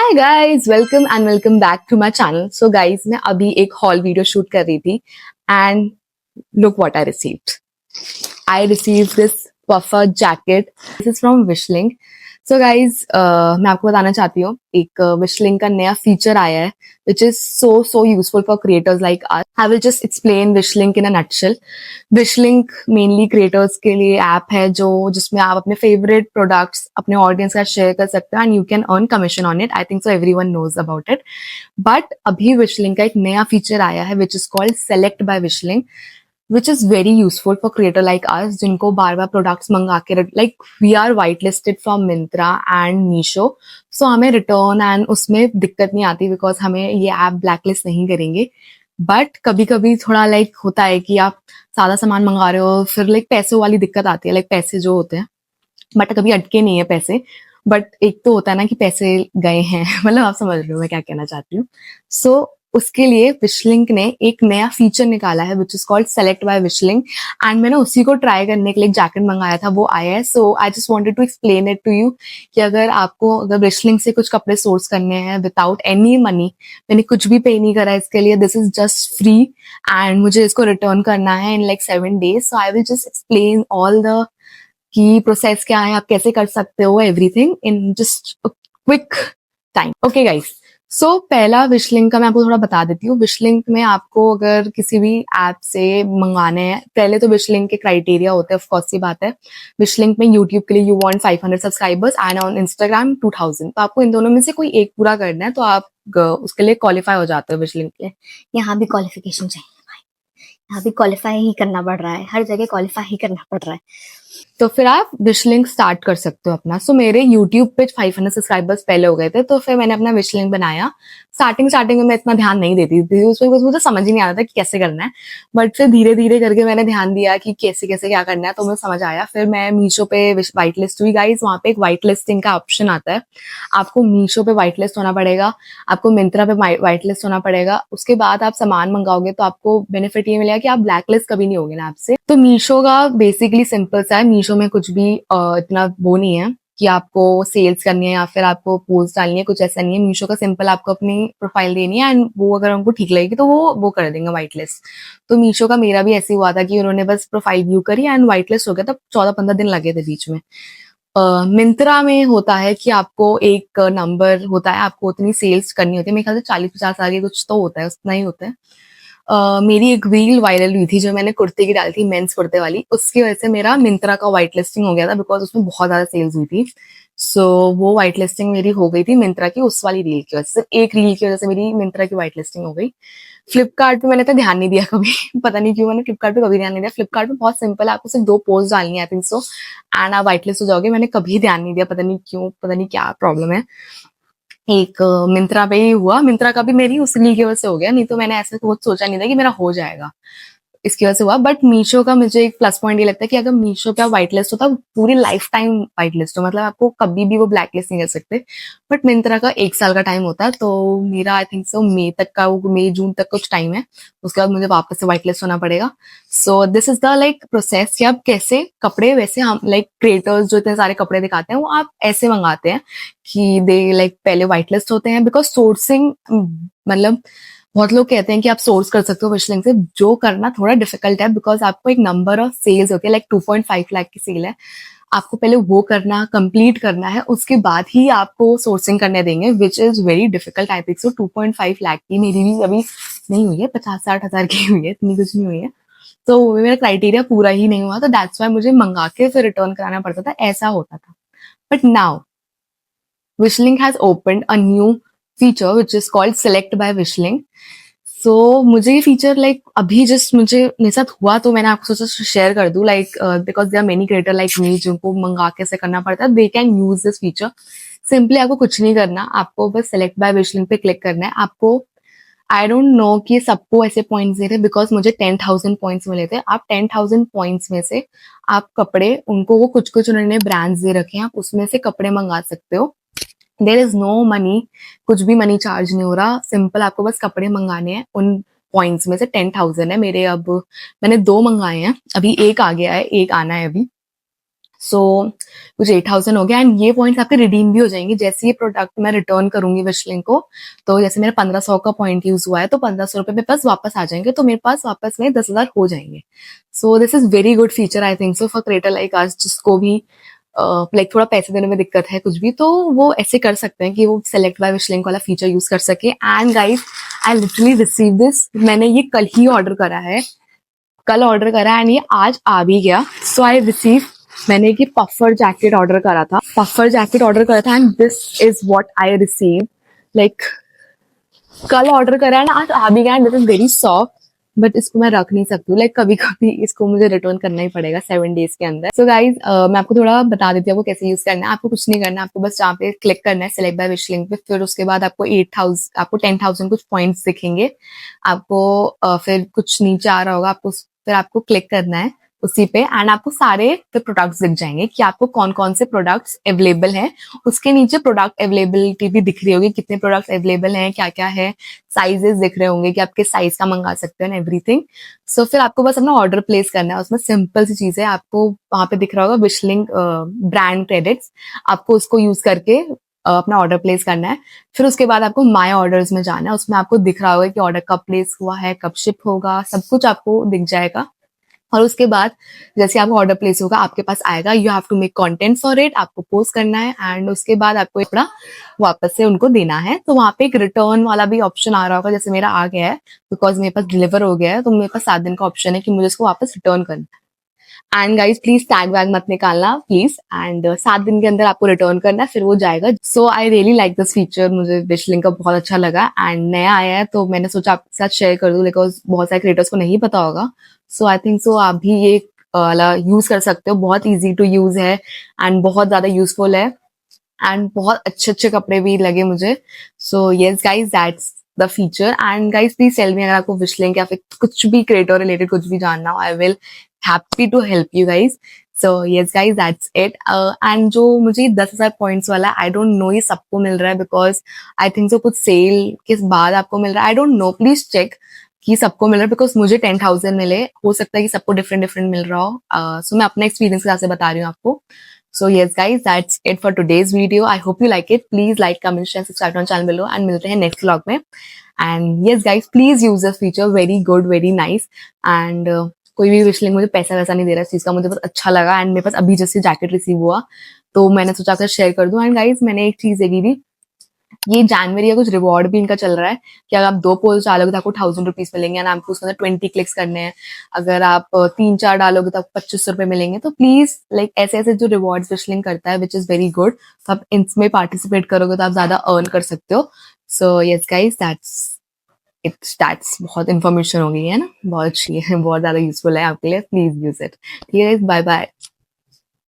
Hi guys, welcome back to my channel. So guys, मैं अभी एक हॉल वीडियो शूट कर रही थी and look what I received. I received this puffer jacket. This is from Wishling. So guys, मैं आपको बताना चाहती हूँ एक Wishling का नया फीचर आया है which is so useful for creators like us. I will just explain Wishling in a nutshell. Wishling mainly creators के लिए ऐप है जो जिसमें आप अपने फेवरेट प्रोडक्ट्स अपने ऑडियंस का शेयर कर सकते हो and you can earn commission on it. I think so everyone knows about it. But अभी Wishling का एक नया फीचर आया है which is called Select by Wishling, which is very useful for creator like us जिनको बार बार products मंगा के like we are whitelisted from Myntra and Meesho, so हमें रिटर्न एंड उसमें दिक्कत नहीं आती बिकॉज हमें ये ऐप ब्लैकलिस्ट नहीं करेंगे. बट कभी कभी थोड़ा लाइक होता है कि आप सादा सामान मंगा रहे हो फिर लाइक पैसों वाली दिक्कत आती है, लाइक पैसे जो होते हैं बट कभी अटके नहीं है पैसे. बट एक तो होता है ना कि पैसे गए हैं मतलब आप समझ रहे हो मैं क्या कहना चाहती हूँ. सो उसके लिए विशलिंक ने एक नया फीचर निकाला है which is called select by Wishlink and मैंने उसी को ट्राई करने के लिए एक जैकेट मंगाया था, वो आया है. So I just wanted to explain it to you कि अगर विशलिंक से कुछ कपड़े सोर्स करने हैं विदाउट एनी मनी, मैंने कुछ भी पे नहीं करा इसके लिए, this is just free and मुझे इसको रिटर्न करना है in like 7 days. So I will just explain all the key process क्या है, आप कैसे कर सकते हो everything in just quick time. Okay guys, so पहला विशलिंक का मैं आपको थोड़ा बता देती हूँ. विशलिंक में आपको अगर किसी भी ऐप से मंगाने हैं, पहले तो विशलिंक के क्राइटेरिया होते हैं, ऑफ कोर्स सी बात है. विशलिंक में यूट्यूब के लिए you want 500 subscribers and on Instagram 2000, तो आपको इन दोनों में से कोई एक पूरा करना है तो आप उसके लिए क्वालिफाई हो जाते हो विशलिंक के. यहाँ भी क्वालिफिकेशन चाहिए भाई, यहाँ भी क्वालिफाई ही करना पड़ रहा है, हर जगह क्वालिफाई ही करना पड़ रहा है. तो फिर आप विशलिंक स्टार्ट कर सकते हो अपना. सो मेरे यूट्यूब पे 500 सब्सक्राइबर्स पहले हो गए थे तो फिर मैंने अपना विशलिंक बनाया. स्टार्टिंग में मैं इतना ध्यान नहीं देती थी उसमें, मुझे समझ ही नहीं आता था कि कैसे करना है. बट फिर धीरे धीरे करके मैंने ध्यान दिया कि कैसे कैसे क्या करना है तो मुझे समझ आया. फिर मैं मीशो पे व्हाइट लिस्ट हुई गाइज. वहाँ पे एक व्हाइट लिस्टिंग का ऑप्शन आता है. आपको मीशो पे व्हाइट लिस्ट होना पड़ेगा, आपको मिंत्रा पे व्हाइट लिस्ट होना पड़ेगा. उसके बाद आप सामान मंगाओगे तो आपको बेनिफिट ये मिलेगा कि आप ब्लैक लिस्ट कभी नहीं होगे ना आपसे. तो मीशो का बेसिकली सिंपल सा है. मीशो में कुछ भी इतना वो नहीं है कि आपको सेल्स करनी है या फिर आपको पोस्ट डालनी है, कुछ ऐसा नहीं है. मीशो का सिंपल आपको अपनी प्रोफाइल देनी है एंड वो अगर उनको ठीक लगेगी तो वो कर देंगे व्हाइट लिस्ट. तो मीशो का मेरा भी ऐसे ही हुआ था कि उन्होंने बस प्रोफाइल व्यू करी एंड व्हाइट लिस्ट हो गया. तब 14-15 दिन लगे थे बीच में. मिंत्रा में होता है कि आपको एक नंबर होता है, आपको उतनी सेल्स करनी होती है. मेरे ख्याल से 40-50 आगे कुछ तो होता है, उतना ही होता है. मेरी एक रील वायरल हुई थी जो मैंने कुर्ते की डाली थी, मेंस कुर्ते वाली. उसकी वजह से मेरा मिंत्रा का व्हाइट लिस्टिंग हो गया था बिकॉज उसमें बहुत ज्यादा सेल्स हुई थी. सो वो व्हाइट लिस्टिंग मेरी हो गई थी मिंत्रा की उस वाली रील की वजह से. एक रील की वजह से मेरी मिंत्रा की व्हाइट लिस्टिंग हो गई. फ्लिपकार्ट पे मैंने तो ध्यान नहीं दिया कभी पता नहीं क्यों मैंने फ्लिपकार्ट पे कभी ध्यान नहीं दिया. फ्लिपकार्ट पे बहुत सिंपल है, आपको सिर्फ 2 पोस्ट डालनी है आई थिंक सो एंड आप व्हाइट लिस्ट हो जाओगे. मैंने कभी ध्यान नहीं दिया, पता नहीं क्यों, पता नहीं क्या प्रॉब्लम है. एक मिंत्रा पे ही हुआ. मिंत्रा का भी मेरी उस रील की वजह से हो गया, नहीं तो मैंने ऐसे कुछ सोचा नहीं था कि मेरा हो जाएगा, इसकी वजह से हुआ. बट मीशो का मुझे एक प्लस पॉइंट ये लगता है कि अगर मीशो पे आप व्हाइट लिस्ट होता है पूरी लाइफ टाइम व्हाइट लिस्ट हो, मतलब आपको कभी भी वो ब्लैक लिस्ट नहीं कर सकते. बट मिंत्रा का 1 साल का टाइम होता है तो मेरा आई थिंक सो मई तक का, मई जून तक कुछ टाइम है. उसके बाद मुझे वापस से व्हाइट लिस्ट होना पड़ेगा. So this is the like process कि आप कैसे कपड़े, वैसे हम लाइक क्रिएटर्स जो इतने सारे कपड़े दिखाते हैं वो आप ऐसे मंगाते हैं कि दे लाइक पहले व्हाइट लिस्ट होते हैं बिकॉज सोर्सिंग, मतलब बहुत लोग कहते हैं कि आप सोर्स कर सकते हो विशलिंक से, जो करना थोड़ा डिफिकल्ट है बिकॉज आपको एक नंबर ऑफ सेल्स होती है, लाइक 2.5 लाख की सेल है, आपको पहले वो करना कंप्लीट करना है, उसके बाद ही आपको सोर्सिंग करने देंगे which is very difficult. I think सो 2.5 लाख की मेरी भी अभी नहीं हुई है, 50-60 हजार की हुई है, इतनी कुछ नहीं हुई है. तो मेरा क्राइटेरिया पूरा ही नहीं हुआ तो दैट्स वाई मुझे मंगा के फिर रिटर्न कराना पड़ता था, ऐसा होता था. But now Wishling has opened a new feature which is called Select by Wishling. So मुझे ये फीचर लाइक अभी जस्ट मेरे साथ हुआ तो मैंने आपको सोचा शेयर कर दूं, like because there are many creator like me जिनको मंगा के से करना पड़ता है, they can use this feature. Simply आपको कुछ नहीं करना, आपको बस सेलेक्ट बाय विशलिंग पे क्लिक करना है. आपको आई डोंट नो कि सबको ऐसे पॉइंट्स दे थे बिकॉज मुझे 10,000 पॉइंट्स मिले थे. आप 10,000 पॉइंट्स में से आप कपड़े, उनको वो कुछ उन्होंने ब्रांड्स दे रखे हैं, आप उसमें से कपड़े मंगा सकते हो. देर इज नो मनी, कुछ भी मनी चार्ज नहीं हो रहा. सिंपल आपको बस कपड़े मंगाने हैं. उन पॉइंट्स में से 10,000 है मेरे, अब मैंने 2 मंगाए हैं, अभी एक आ गया है, एक आना है अभी. सो कुछ 8,000 हो गया एंड ये पॉइंट्स आपके रिडीम भी हो जाएंगे जैसे ये प्रोडक्ट मैं रिटर्न करूंगी विश लिंक को। तो जैसे मेरा 1500 का पॉइंट यूज हुआ है तो 1500 रुपए मेरे पास वापस आ जाएंगे, तो मेरे पास वापस में 10,000 हो जाएंगे। So this is very good feature I think so for creator like us, जिसको भी लाइक थोड़ा पैसे देने में दिक्कत है कुछ भी, तो वो ऐसे कर सकते हैं कि वो सेलेक्ट बाय विश लिंक वाला फीचर यूज कर सके। And guys I literally receive this, मैंने ये कल ही ऑर्डर करा है, कल ऑर्डर करा एंड ये आज आ भी गया। सो आई रिसीव, मैंने ये पफर जैकेट ऑर्डर करा था, पफर जैकेट ऑर्डर करा था and this is what I receive. Like कल ऑर्डर करा है ना, आज आ भी गया and this is very soft, but इसको मैं रख नहीं सकती हूँ, लाइक कभी कभी इसको मुझे रिटर्न करना ही पड़ेगा 7 days के अंदर। सो गाइज मैं आपको थोड़ा बता देती हूँ आपको कैसे यूज करना है। आपको कुछ नहीं करना है, आपको बस यहाँ पे क्लिक करना है सेलेक्ट बाय विश लिंक पे, फिर उसके बाद आपको 8,000 आपको 10,000 कुछ पॉइंट्स दिखेंगे आपको, फिर कुछ नीचे आ रहा होगा आपको, फिर आपको क्लिक करना है उसी पे एंड आपको सारे फिर प्रोडक्ट्स दिख जाएंगे कि आपको कौन कौन से प्रोडक्ट्स अवेलेबल हैं। उसके नीचे प्रोडक्ट अवेलेबिलिटी भी दिख रही होगी, कितने प्रोडक्ट्स अवेलेबल हैं, क्या क्या है, साइजेस दिख रहे होंगे कि आप किस साइज का मंगा सकते हैं एवरीथिंग। सो फिर आपको बस अपना ऑर्डर प्लेस करना है, उसमें सिंपल सी चीज है, आपको वहां पे दिख रहा होगा विश लिंक ब्रांड क्रेडिट्स, आपको उसको यूज करके अपना ऑर्डर प्लेस करना है। फिर उसके बाद आपको माय ऑर्डर्स में जाना है, उसमें आपको दिख रहा होगा कि ऑर्डर कब प्लेस हुआ है, कब शिप होगा, सब कुछ आपको दिख जाएगा। और उसके बाद जैसे आपका ऑर्डर प्लेस होगा आपके पास आएगा, you have to make content for it, आपको पोस्ट करना है एंड उसके बाद आपको कपड़ा वापस से उनको देना है। तो वहां पे एक रिटर्न वाला भी ऑप्शन आ रहा होगा, जैसे मेरा आ गया है बिकॉज मेरे पास डिलीवर हो गया है, तो मेरे पास 7 दिन का ऑप्शन है कि मुझे इसको वापस रिटर्न करना है। एंड गाइज प्लीज टैग वैग मत निकालना प्लीज, एंड 7 दिन के अंदर आपको रिटर्न करना है, फिर वो जाएगा। So I really like this feature, मुझे विश लिंक का बहुत अच्छा लगा एंड नया आया है तो मैंने सोचा आपके साथ शेयर कर दूं, बिकॉज बहुत सारे क्रिएटर्स को नहीं पता होगा। सो आई थिंक सो आप भी ये वाला यूज कर सकते हो, बहुत ईजी टू यूज है एंड बहुत ज्यादा यूजफुल है एंड बहुत अच्छे अच्छे कपड़े भी लगे मुझे। So yes guys that's the feature and guys please tell me अगर आपको विश लिंक या फिर कुछ भी क्रिएटर रिलेटेड कुछ भी जानना हो, I will happy to help you guys. So yes guys that's it. And जो मुझे 10,000 पॉइंट्स वाला, आई डोंट नो ये सबको मिल रहा है बिकॉज आई थिंक सो कुछ सेल के बाद आपको मिल रहा है, I don't know, please check कि सबको मिल रहा है बिकॉज मुझे 10,000 मिले, हो सकता है कि सबको डिफरेंट डिफरेंट मिल रहा हो। सो मैं अपने एक्सपीरियंस के हिसाब से बता रही हूँ आपको। So yes guys, that's it for today's video. I hope you like it. Please like, comment, share, subscribe to our channel below and मिलते हैं next vlog में. And yes guys, please use this feature. Very good, very nice. And कोई भी wish link मुझे पैसा वैसा नहीं दे रहा इस चीज का, मुझे बहुत अच्छा लगा एंड मेरे पास अभी जैसे जैकेट रिसीव हुआ तो मैंने सोचा आपसे शेयर कर दूं। एंड गाइज मैंने एक चीज देखी थी, ये जनवरी का कुछ रिवॉर्ड भी इनका चल रहा है कि अगर आप 2 पोस्ट डालोगे तो आपको 1,000 रुपीज मिलेंगे एंड आपको उसके अंदर 20 क्लिक्स करने हैं। अगर आप 3-4 डालोगे तो आपको 25 रुपए मिलेंगे। तो प्लीज लाइक ऐसे ऐसे जो रिवॉर्ड विश लिंक करता है विच इज वेरी गुड, तो आप इसमें पार्टिसिपेट करोगे तो आप ज्यादा अर्न कर सकते हो। सो यस गाइज दैट्स बहुत इन्फॉर्मेशन हो गई है ना, बहुत अच्छी है, बहुत ज्यादा यूजफुल है आपके लिए, प्लीज यूज इट। ठीक है, बाय बाय।